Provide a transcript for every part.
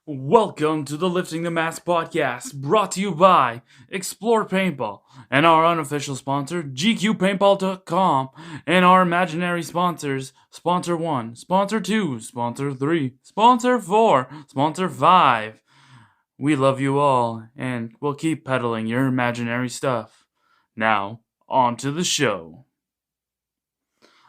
Welcome to the Lifting the Mask podcast, brought to you by Explore Paintball and our unofficial sponsor, GQPaintball.com, and our imaginary sponsors, Sponsor 1, Sponsor 2, Sponsor 3, Sponsor 4, Sponsor 5. We love you all, and we'll keep peddling your imaginary stuff. Now, on to the show.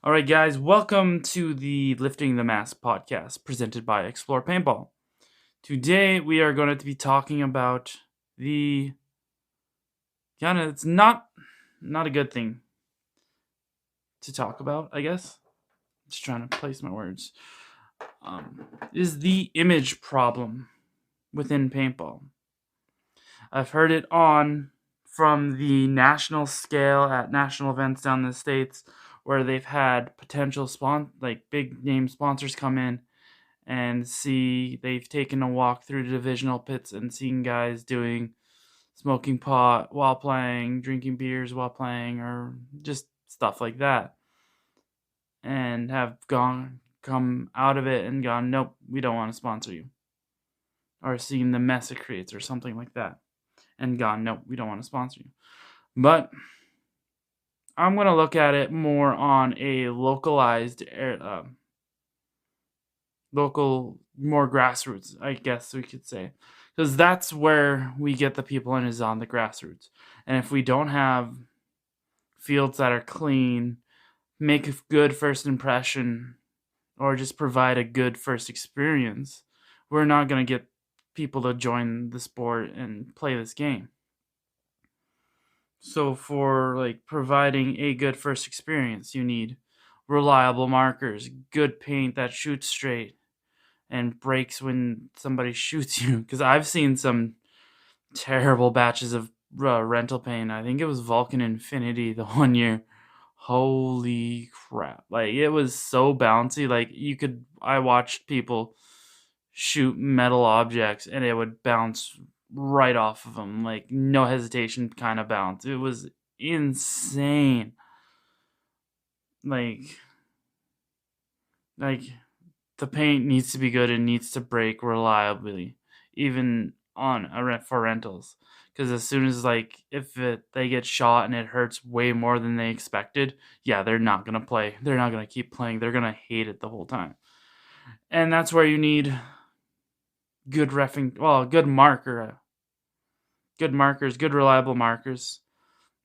Alright guys, welcome to the Lifting the Mask podcast, presented by Explore Paintball. Today we are going to be talking about the it's not a good thing to talk about, I guess. Just trying to place my words. Is the image problem within paintball. I've heard it from the national scale at national events down in the States where they've had potential big name sponsors come in and they've taken a walk through the divisional pits and seen guys smoking pot while playing, drinking beers while playing, or just stuff like that. And have come out of it and gone, nope, we don't want to sponsor you. Or seen the mess it creates or something like that. And gone, nope, we don't want to sponsor you. But I'm going to look at it more on a localized more grassroots, I guess we could say, because that's where we get the people in, is on the grassroots. And if we don't have fields that are clean, make a good first impression, or just provide a good first experience, we're not going to get people to join the sport and play this game. So for providing a good first experience, you need reliable markers, good paint that shoots straight and breaks when somebody shoots you. Because I've seen some terrible batches of rental paint. I think it was Vulcan Infinity the one year. Holy crap. It was so bouncy. I watched people shoot metal objects and it would bounce right off of them. No hesitation kind of bounce. It was insane. The paint needs to be good and needs to break reliably, even for rentals. Because as soon as they get shot and it hurts way more than they expected, yeah, they're not gonna play. They're not gonna keep playing. They're gonna hate it the whole time. And that's where you need good markers, good reliable markers.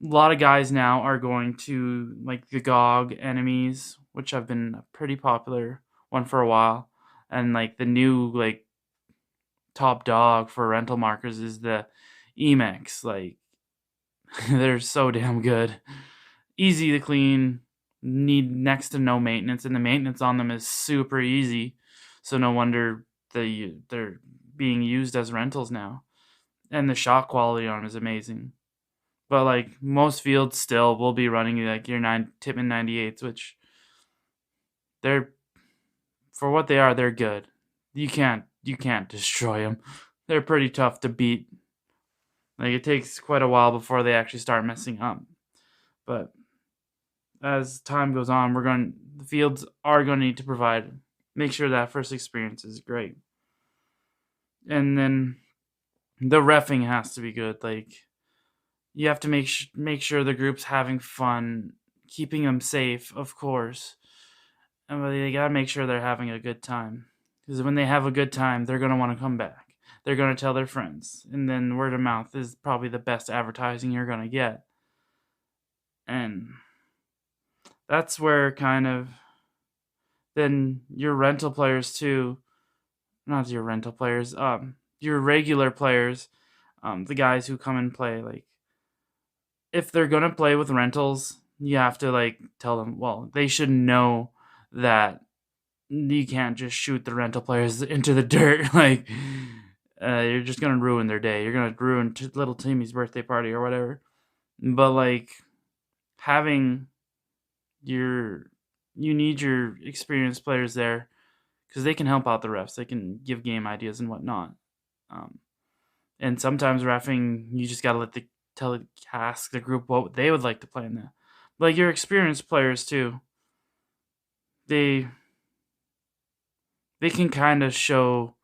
A lot of guys now are going to the GOG enemies, which have been a pretty popular one for a while, and the new top dog for rental markers is the Emex. They're so damn good, easy to clean, need next to no maintenance, and the maintenance on them is super easy, so no wonder they're being used as rentals now. And the shot quality on them is amazing. But most fields still will be running your Tippmann 98s, which they're, for what they are, they're good. You can't destroy them. They're pretty tough to beat. It takes quite a while before they actually start messing up. But as time goes on, the fields are going to need to make sure that first experience is great. And then the reffing has to be good. You have to make sure the group's having fun, keeping them safe, of course. And they got to make sure they're having a good time. Because when they have a good time, they're going to want to come back. They're going to tell their friends. And then word of mouth is probably the best advertising you're going to get. And that's where then your rental players too, not your rental players, your regular players, the guys who come and play, if they're going to play with rentals, you have to tell them, well, they should know that you can't just shoot the rental players into the dirt. You're just going to ruin their day. You're going to ruin little Timmy's birthday party or whatever. But having you need your experienced players there, because they can help out the refs. They can give game ideas and whatnot. And sometimes reffing, you just got to ask the group what they would like to play in that. Your experienced players too, they can kind of show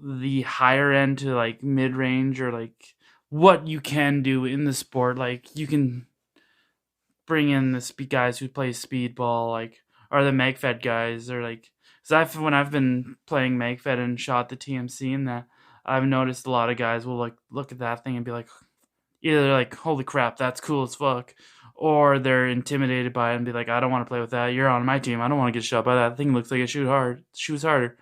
the higher end to like mid-range, or like what you can do in the sport. Like you can bring in the guys who play speedball, like, or the MegFed guys, or like, because when I've been playing MegFed and shot the TMC and that, I've noticed a lot of guys will like look at that thing and be like, either like, holy crap, that's cool as fuck, or they're intimidated by it and be like, I don't want to play with that. You're on my team. I don't want to get shot by that. That thing looks like it shoots harder.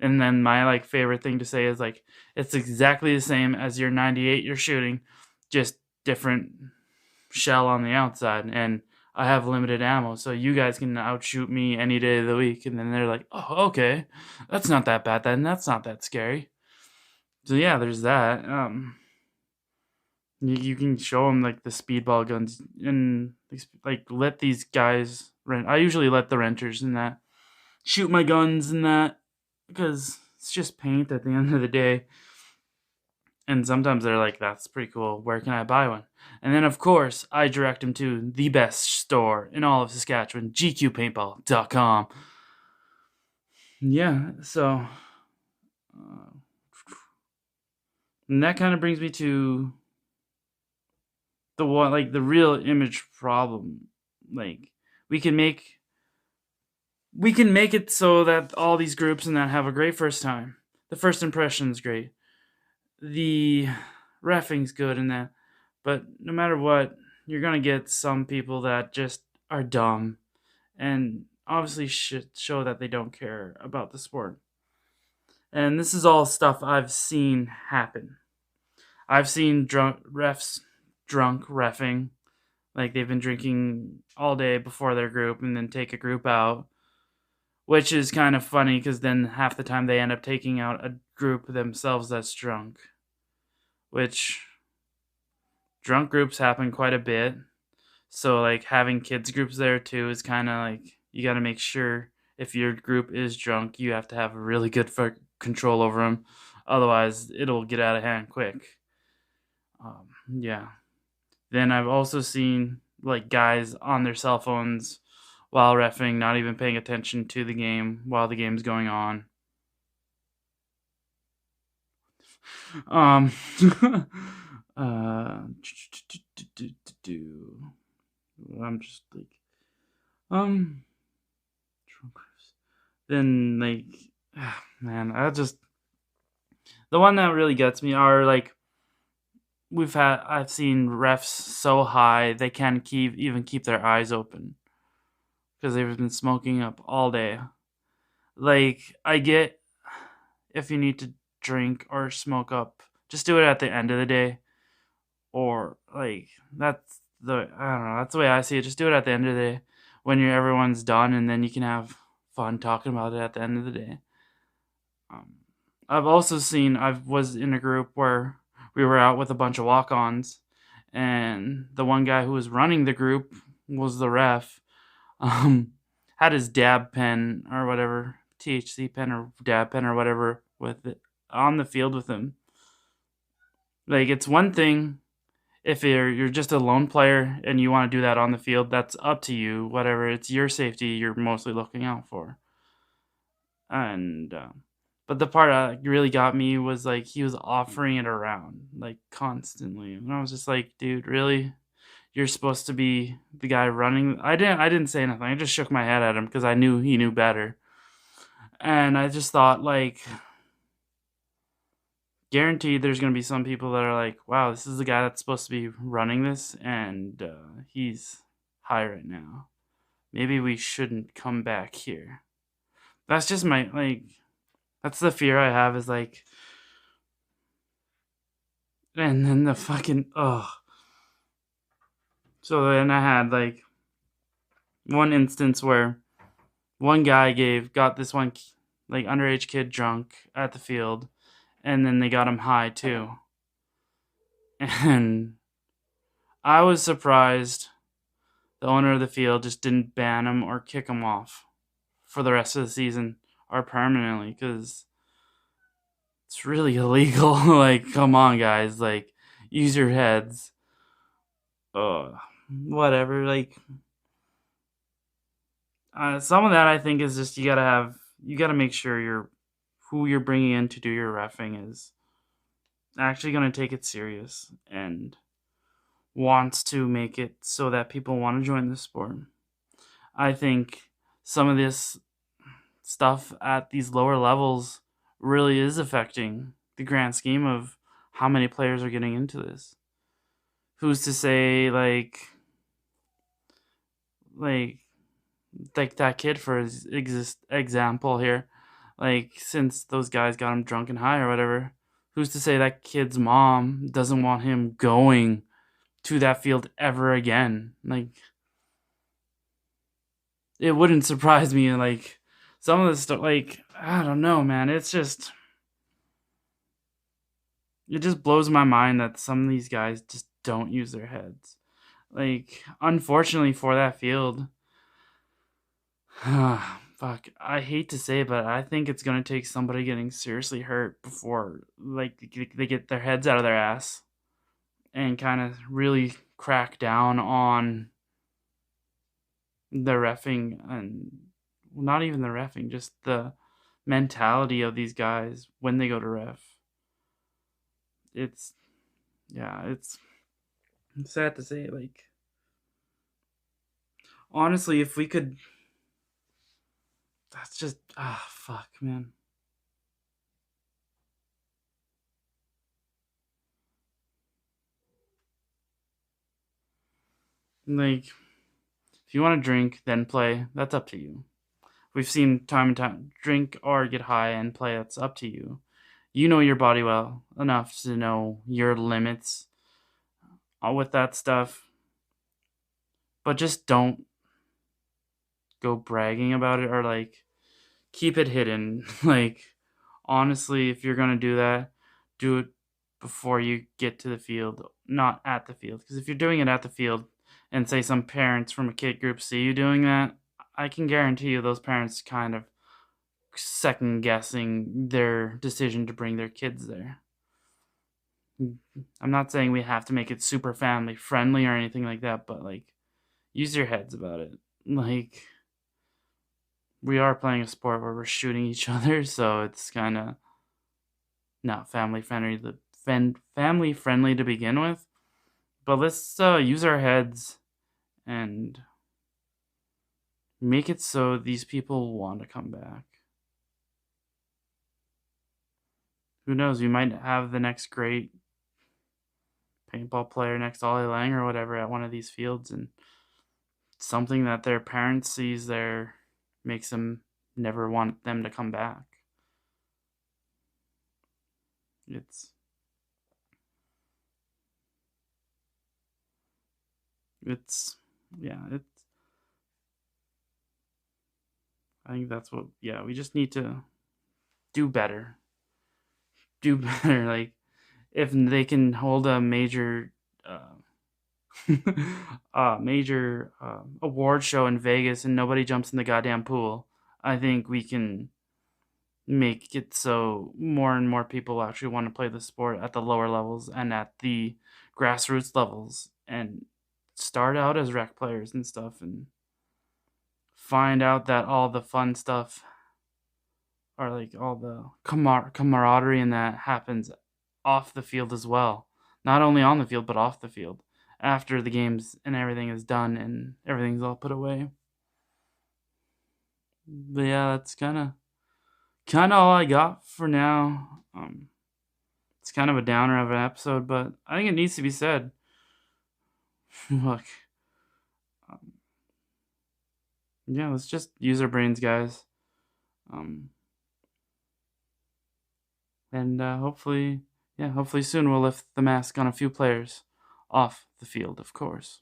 And then my like favorite thing to say is like, it's exactly the same as your 98 you're shooting, just different shell on the outside, and I have limited ammo, so you guys can outshoot me any day of the week. And then they're like, oh, okay, that's not that bad then, that's not that scary. So yeah, there's that. You can show them like the speedball guns, and like let these guys rent. I usually let the renters and that shoot my guns and that, because it's just paint at the end of the day. And sometimes they're like, that's pretty cool, where can I buy one? And then of course I direct them to the best store in all of Saskatchewan, gqpaintball.com. Yeah, so and that kind of brings me to the one, like the real image problem. Like we can make it so that all these groups and that have a great first time. The first impression is great. The reffing's good and that, but no matter what, you're gonna get some people that just are dumb and obviously should show that they don't care about the sport. And this is all stuff I've seen happen. I've seen drunk reffing, like they've been drinking all day before their group and then take a group out, which is kind of funny because then half the time they end up taking out a group themselves that's drunk, which drunk groups happen quite a bit. So like having kids groups there too is kind of like, you got to make sure if your group is drunk, you have to have really good control over them. Otherwise, it'll get out of hand quick. Yeah. Then I've also seen like guys on their cell phones while reffing, not even paying attention to the game while the game's going on. I'm just like, then like, man, the one that really gets me are like, I've seen refs so high they can't even keep their eyes open because they've been smoking up all day. Like, I get if you need to drink or smoke up, just do it at the end of the day. Or like, I don't know, that's the way I see it. Just do it at the end of the day when everyone's done, and then you can have fun talking about it at the end of the day. I've also seen, I was in a group where we were out with a bunch of walk-ons, and the one guy who was running the group was the ref. Had his dab pen or whatever, THC pen or dab pen or whatever, with it on the field with him. Like, it's one thing if you're just a lone player and you want to do that on the field, that's up to you. Whatever, it's your safety you're mostly looking out for. And but the part that really got me was like he was offering it around like constantly, and I was just like, dude, really? You're supposed to be the guy running. I didn't say anything. I just shook my head at him because I knew he knew better. And I just thought, like, guaranteed there's going to be some people that are like, wow, this is the guy that's supposed to be running this, and he's high right now. Maybe we shouldn't come back here. That's just my, like, that's the fear I have, is like, and then the fucking, So then I had like one instance where one guy got this one like underage kid drunk at the field, and then they got him high too. And I was surprised the owner of the field just didn't ban him or kick him off for the rest of the season or permanently, because it's really illegal. Like, come on, guys. Like, use your heads. Whatever. Like, Some of that I think is just you gotta make sure who you're bringing in to do your reffing is actually gonna take it serious and wants to make it so that people want to join the sport. I think some of this stuff at these lower levels really is affecting the grand scheme of how many players are getting into this. Who's to say, like that kid for his example here, like since those guys got him drunk and high or whatever, who's to say that kid's mom doesn't want him going to that field ever again? Like, it wouldn't surprise me. Like, some of the stuff, like, I don't know, man. It just blows my mind that some of these guys just don't use their heads. Like, unfortunately for that field, fuck, I hate to say it, but I think it's gonna take somebody getting seriously hurt before, like, they get their heads out of their ass and kind of really crack down on the reffing, and not even the reffing, just the mentality of these guys when they go to ref. It's sad to say. Like, honestly, if we could, that's just fuck, man. Like, if you want to drink, then play. That's up to you. We've seen time and time, drink or get high and play. That's up to you. You know your body well enough to know your limits with that stuff. But just don't go bragging about it, or like keep it hidden. Like, honestly, if you're gonna do that, do it before you get to the field, not at the field. Because if you're doing it at the field and say some parents from a kid group see you doing that, I can guarantee you those parents kind of second guessing their decision to bring their kids there. I'm not saying we have to make it super family friendly or anything like that, but like, use your heads about it. Like, we are playing a sport where we're shooting each other, so it's kind of not family friendly to begin with. But let's use our heads and make it so these people want to come back. Who knows? We might have the next great paintball player, next Ollie Lang or whatever, at one of these fields, and something that their parents sees there makes them never want them to come back. I think that's what, we just need to do better. Like, if they can hold a major major award show in Vegas and nobody jumps in the goddamn pool, I think we can make it so more and more people actually want to play the sport at the lower levels and at the grassroots levels, and start out as rec players and stuff, and find out that all the fun stuff, or like all the camaraderie and that, happens off the field as well. Not only on the field, but off the field, after the games and everything is done and everything's all put away. But yeah, that's kind of all I got for now. It's kind of a downer of an episode, but I think it needs to be said. Look, let's just use our brains, guys. And hopefully soon we'll lift the mask on a few players off the field, of course.